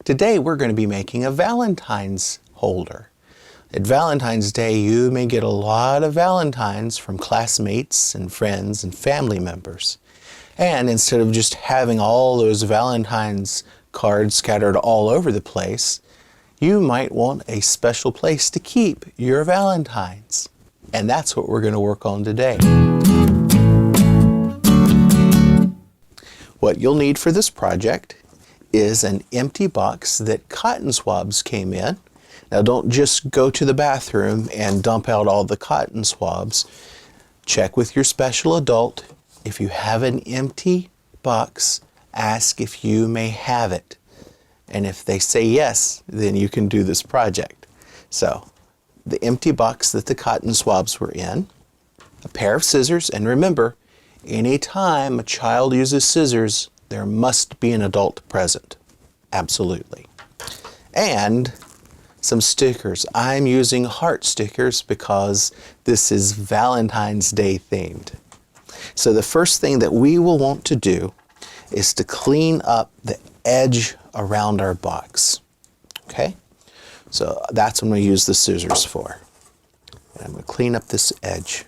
Today we're going to be making a Valentine's holder. At Valentine's Day you may get a lot of Valentines from classmates and friends and family members. And instead of just having all those Valentine's cards scattered all over the place, you might want a special place to keep your Valentines. And that's what we're going to work on today. What you'll need for this project is an empty box that cotton swabs came in. Now don't just go to the bathroom and dump out all the cotton swabs. Check with your special adult. If you have an empty box, ask if you may have it. And if they say yes, then you can do this project. So, the empty box that the cotton swabs were in, a pair of scissors, and remember, anytime a child uses scissors, there must be an adult present. Absolutely. And some stickers. I'm using heart stickers because this is Valentine's Day themed. So the first thing that we will want to do is to clean up the edge around our box. Okay? So that's what I'm going to use the scissors for. And I'm going to clean up this edge.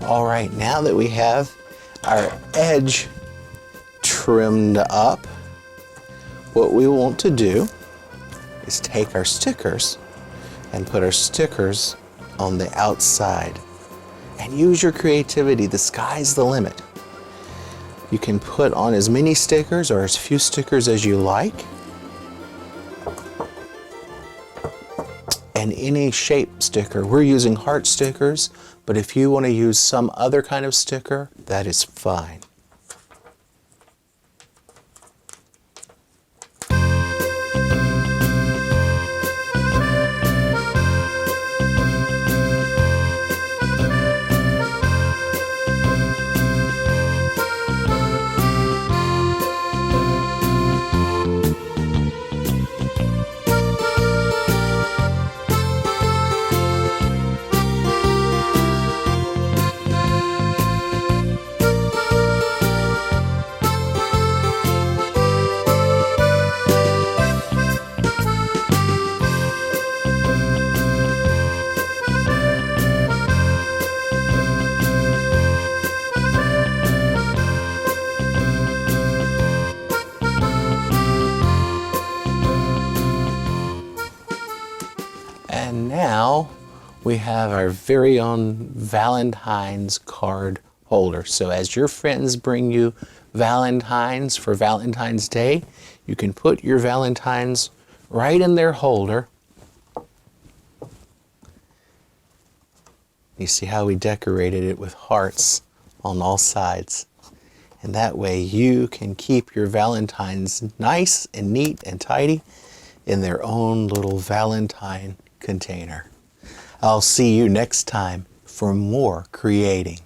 All right, now that we have our edge trimmed up, what we want to do is take our stickers and put our stickers on the outside. And use your creativity, the sky's the limit. You can put on as many stickers or as few stickers as you like. And any shape sticker. We're using heart stickers, but if you want to use some other kind of sticker, that is fine. And now we have our very own Valentine's card holder. So as your friends bring you Valentines for Valentine's Day, you can put your Valentines right in their holder. You see how we decorated it with hearts on all sides. And that way you can keep your Valentines nice and neat and tidy in their own little Valentine container. I'll see you next time for more creating.